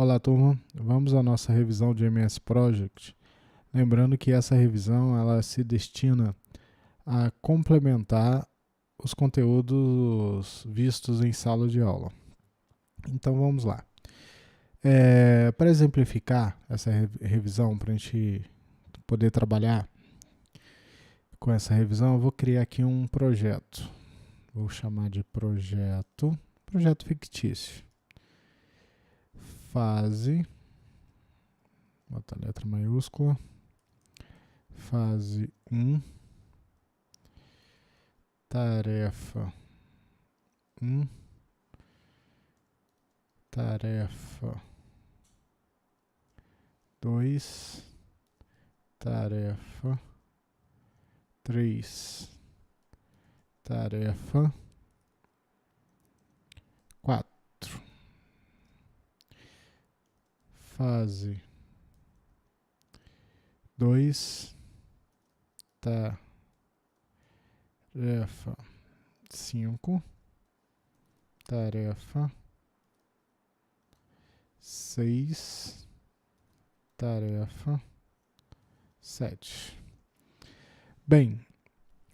Olá, turma. Vamos à nossa revisão de MS Project. Lembrando que essa revisão ela se destina a complementar os conteúdos vistos em sala de aula. Então vamos lá. Para exemplificar essa revisão, para a gente poder trabalhar com essa revisão, eu vou criar aqui um projeto. Vou chamar de projeto fictício. Fase, bota a letra maiúscula, fase 1, tarefa 1, tarefa 2, tarefa 3, tarefa 4, fase 2, tarefa 5, tarefa 6, tarefa 7. Bem,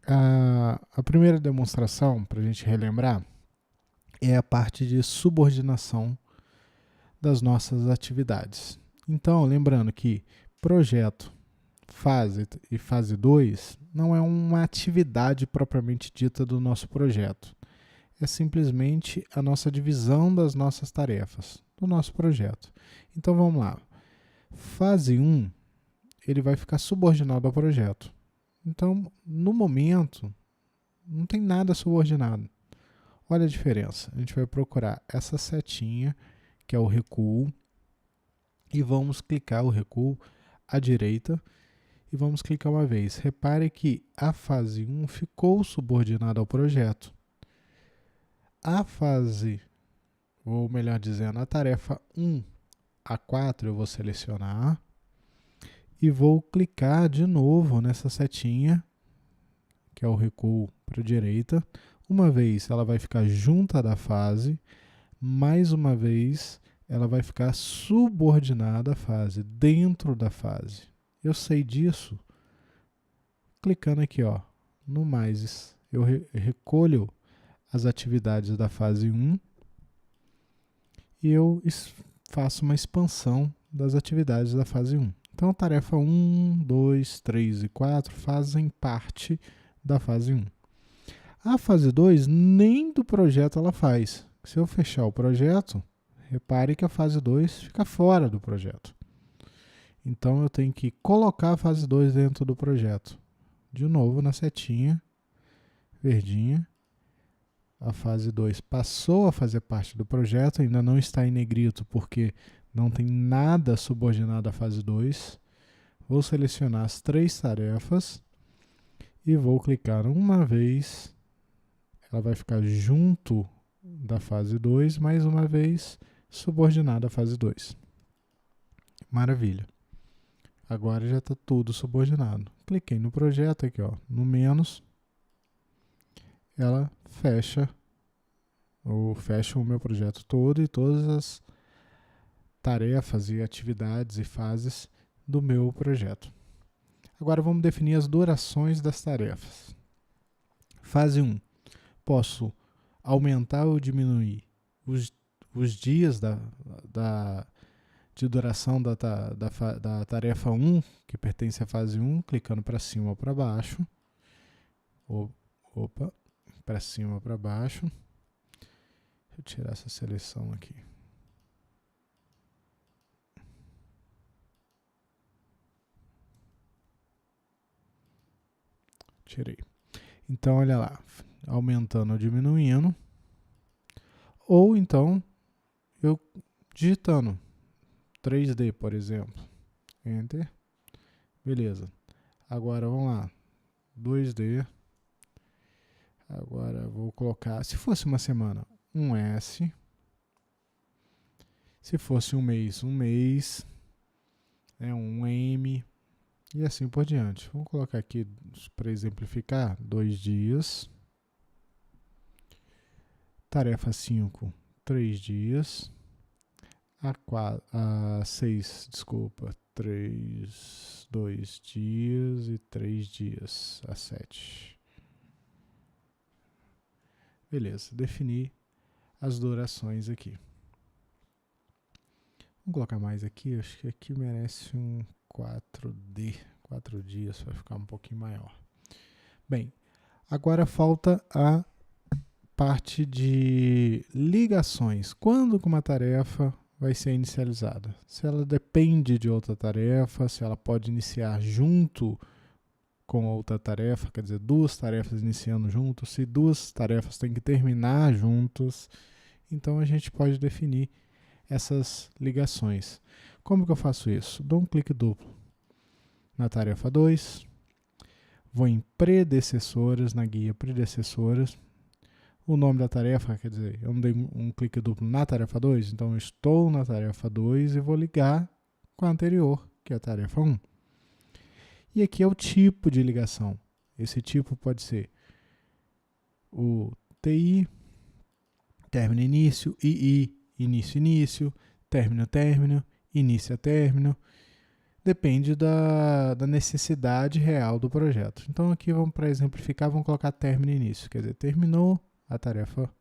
a primeira demonstração, para a gente relembrar, é a parte de subordinação das nossas atividades. Então, lembrando que projeto, fase e fase 2 não é uma atividade propriamente dita do nosso projeto. É simplesmente a nossa divisão das nossas tarefas do nosso projeto. Então, vamos lá. Fase 1, ele vai ficar subordinado ao projeto. Então, no momento, não tem nada subordinado. Olha a diferença. A gente vai procurar essa setinha, que é o recuo, e vamos clicar o recuo à direita e vamos clicar uma vez. Repare que a fase 1 ficou subordinada ao projeto. A fase, ou melhor dizendo, a tarefa 1 a 4 eu vou selecionar e vou clicar de novo nessa setinha, que é o recuo para a direita. Uma vez ela vai ficar junta da fase, mais uma vez ela vai ficar subordinada à fase, dentro da fase. Eu sei disso clicando aqui, ó, no mais. Eu recolho as atividades da fase 1 e eu faço uma expansão das atividades da fase 1. Então, tarefa 1, 2, 3 e 4 fazem parte da fase 1. A fase 2, nem do projeto ela faz. Se eu fechar o projeto, repare que a fase 2 fica fora do projeto. Então, eu tenho que colocar a fase 2 dentro do projeto. De novo, na setinha verdinha, a fase 2 passou a fazer parte do projeto, ainda não está em negrito porque não tem nada subordinado à fase 2. Vou selecionar as 3 tarefas e vou clicar uma vez. Ela vai ficar junto da fase 2, mais uma vez subordinada à fase 2. Maravilha. Agora já está tudo subordinado. Cliquei no projeto aqui, ó, no menos. Ela fecha o meu projeto todo e todas as tarefas e atividades e fases do meu projeto. Agora vamos definir as durações das tarefas. Fase 1. Posso aumentar ou diminuir os dias de duração da tarefa 1, que pertence à fase 1, clicando para cima ou para baixo. Para cima ou para baixo. Deixa eu tirar essa seleção aqui. Tirei. Então, olha lá, aumentando ou diminuindo. Ou então, eu digitando 3D, por exemplo. Enter. Beleza. Agora, vamos lá. 2D. Agora, vou colocar, se fosse uma semana, um S. Se fosse um mês, um M. E assim por diante. Vamos colocar aqui, para exemplificar, 2 dias. Tarefa 5, 3 dias. a 6, desculpa, 3, 2 dias e 3 dias, a 7. Beleza, defini as durações aqui. Vamos colocar mais aqui, acho que aqui merece um 4D, 4 dias, vai ficar um pouquinho maior. Bem, agora falta a parte de ligações. Quando que uma tarefa vai ser inicializada? Se ela depende de outra tarefa, se ela pode iniciar junto com outra tarefa, quer dizer, duas tarefas iniciando juntos, se duas tarefas têm que terminar juntas, então a gente pode definir essas ligações. Como que eu faço isso? Dou um clique duplo na tarefa 2, vou em predecessoras, na guia predecessoras, o nome da tarefa, quer dizer, eu não dei um clique duplo na tarefa 2, então eu estou na tarefa 2 e vou ligar com a anterior, que é a tarefa 1. E aqui é o tipo de ligação. Esse tipo pode ser o TI, término início, II, início início, término término, início a término. Depende da necessidade real do projeto. Então aqui, vamos para exemplificar, vamos colocar término início. Quer dizer, terminou a tarefa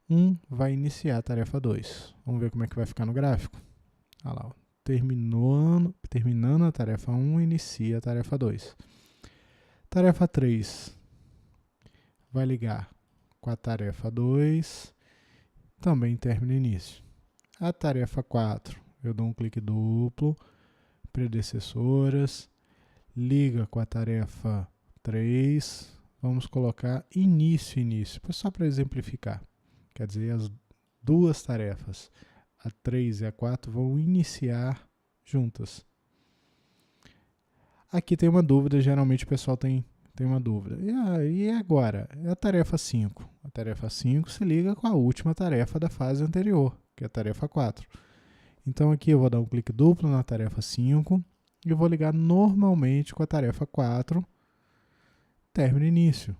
1, vai iniciar a tarefa 2. Vamos ver como é que vai ficar no gráfico. Olha lá, ó. Terminando a tarefa 1, inicia a tarefa 2. Tarefa 3 vai ligar com a tarefa 2, também término início. A tarefa 4, eu dou um clique duplo, predecessoras, liga com a tarefa 3, vamos colocar início, só para exemplificar. Quer dizer, as duas tarefas, a 3 e a 4, vão iniciar juntas. Aqui tem uma dúvida, geralmente o pessoal tem uma dúvida. E agora? É a tarefa 5. A tarefa 5 se liga com a última tarefa da fase anterior, que é a tarefa 4. Então aqui eu vou dar um clique duplo na tarefa 5 e vou ligar normalmente com a tarefa 4, término início.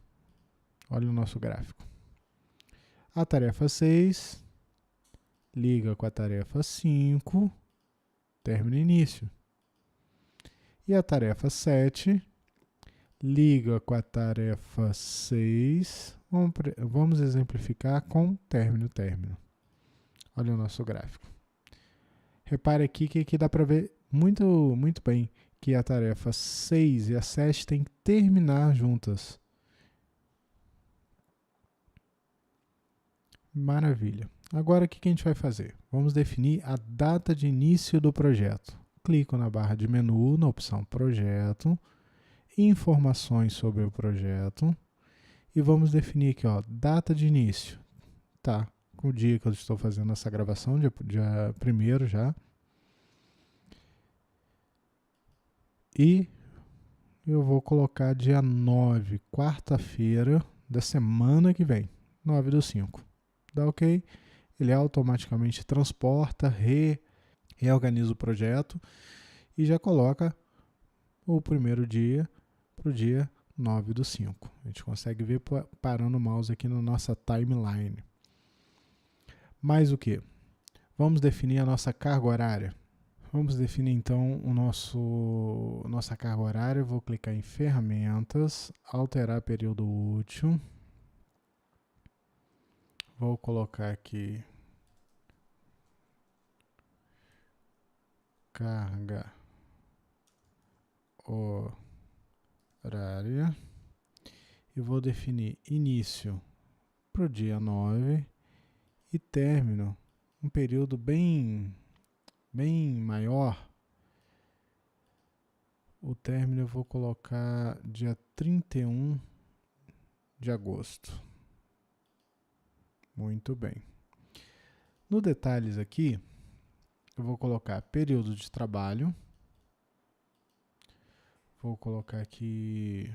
Olha o nosso gráfico. A tarefa 6 liga com a tarefa 5, término início. E a tarefa 7 liga com a tarefa 6, vamos exemplificar com término término. Olha o nosso gráfico. Repare aqui que aqui dá para ver muito bem que a tarefa 6 e a 7 têm que terminar juntas. Maravilha. Agora o que a gente vai fazer? Vamos definir a data de início do projeto. Clico na barra de menu, na opção Projeto, Informações sobre o projeto, e vamos definir aqui, ó, data de início. Tá, com o dia que eu estou fazendo essa gravação, dia 1º já. E eu vou colocar dia 9, quarta-feira da semana que vem, 9/5. Dá ok? Ele automaticamente transporta, reorganiza o projeto e já coloca o primeiro dia para o dia 9/5. A gente consegue ver parando o mouse aqui na nossa timeline. Mais o que? Vamos definir a nossa carga horária. Vamos definir então nossa carga horária. Eu vou clicar em ferramentas, alterar período útil. Vou colocar aqui carga horária e vou definir início para o dia 9 e término, um período bem maior. O término eu vou colocar dia 31 de agosto. Muito bem. No detalhes aqui, eu vou colocar período de trabalho. Vou colocar aqui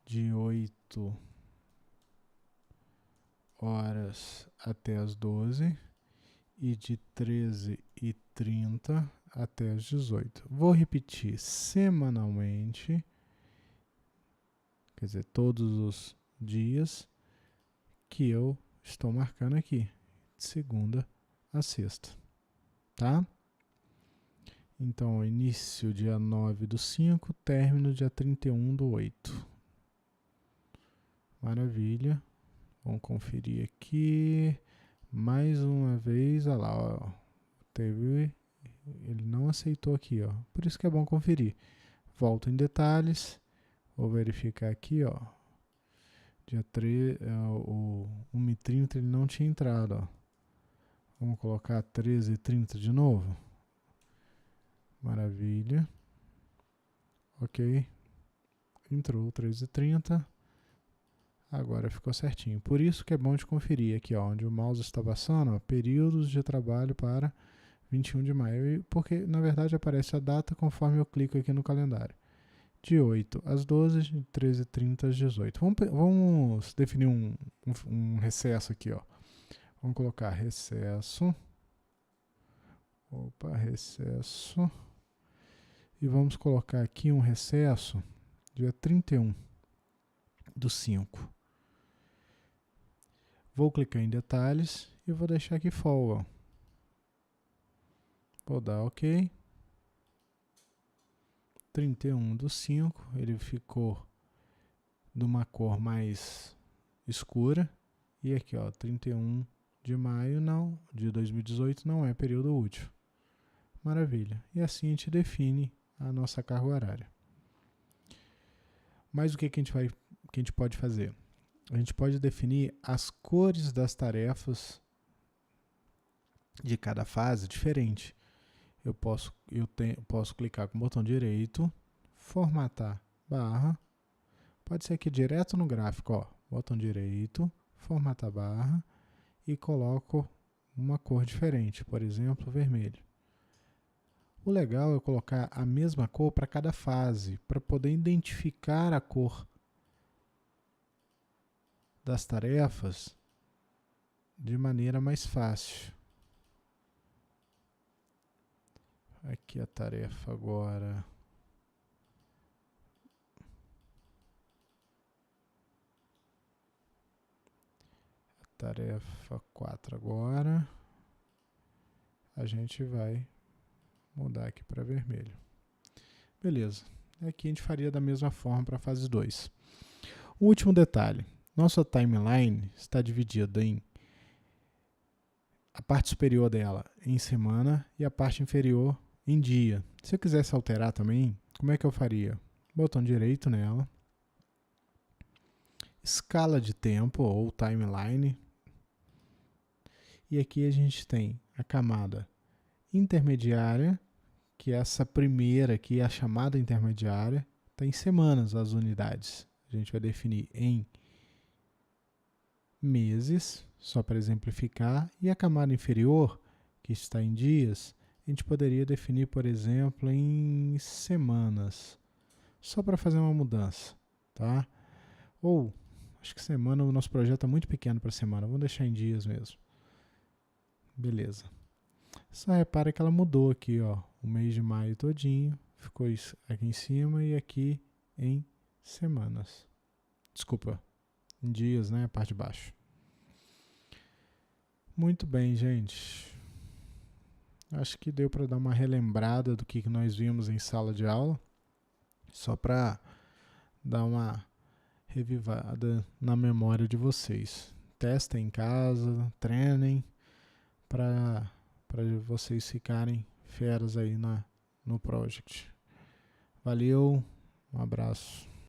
de 8 horas até as 12 e de 13h30 até as 18. Vou repetir semanalmente, quer dizer, todos os dias que eu estou marcando aqui, de segunda a sexta, tá? Então, início dia 9/5, término dia 31/8. Maravilha. Vamos conferir aqui. Mais uma vez, olha lá, ó. Ele não aceitou aqui, ó. Por isso que é bom conferir. Volto em detalhes. Vou verificar aqui, ó. Dia 3, o 1h30 ele não tinha entrado, ó. Vamos colocar 13h30 de novo. Maravilha. Ok. Entrou 13h30. Agora ficou certinho. Por isso que é bom de conferir aqui, ó, onde o mouse está passando, ó, períodos de trabalho para 21 de maio. Porque, na verdade, aparece a data conforme eu clico aqui no calendário. De 8 às 12, de 13h30 às 18. Vamos definir um recesso aqui, ó. Vamos colocar recesso. Recesso. E vamos colocar aqui um recesso dia 31/5. Vou clicar em detalhes e vou deixar aqui folga. Vou dar OK. 31/5, ele ficou de uma cor mais escura. E aqui, ó, 31 de maio de 2018 não é período útil. Maravilha. E assim a gente define a nossa carga horária. Mas o que a gente pode fazer? A gente pode definir as cores das tarefas de cada fase diferente. Eu posso clicar com o botão direito, formatar barra. Pode ser aqui direto no gráfico, ó. Botão direito, formatar barra e coloco uma cor diferente, por exemplo, vermelho. O legal é colocar a mesma cor para cada fase, para poder identificar a cor das tarefas de maneira mais fácil. Aqui a tarefa agora. A tarefa 4 agora. A gente vai mudar aqui para vermelho. Beleza. Aqui a gente faria da mesma forma para a fase 2. O último detalhe. Nossa timeline está dividida em a parte superior dela em semana e a parte inferior em dia. Se eu quisesse alterar também, como é que eu faria? Botão direito nela, escala de tempo ou timeline, e aqui a gente tem a camada intermediária, que é essa primeira aqui, a chamada intermediária, está em semanas as unidades. A gente vai definir em meses, só para exemplificar, e a camada inferior, que está em dias, a gente poderia definir, por exemplo, em semanas, só para fazer uma mudança, tá? Ou, acho que semana, o nosso projeto é muito pequeno para semana, vamos deixar em dias mesmo. Beleza. Só repara que ela mudou aqui, ó, o mês de maio todinho, ficou isso aqui em cima e aqui em semanas. Desculpa, em dias, né, a parte de baixo. Muito bem, gente. Acho que deu para dar uma relembrada do que nós vimos em sala de aula, só para dar uma revivada na memória de vocês. Testem em casa, treinem para vocês ficarem feras aí no project. Valeu, um abraço.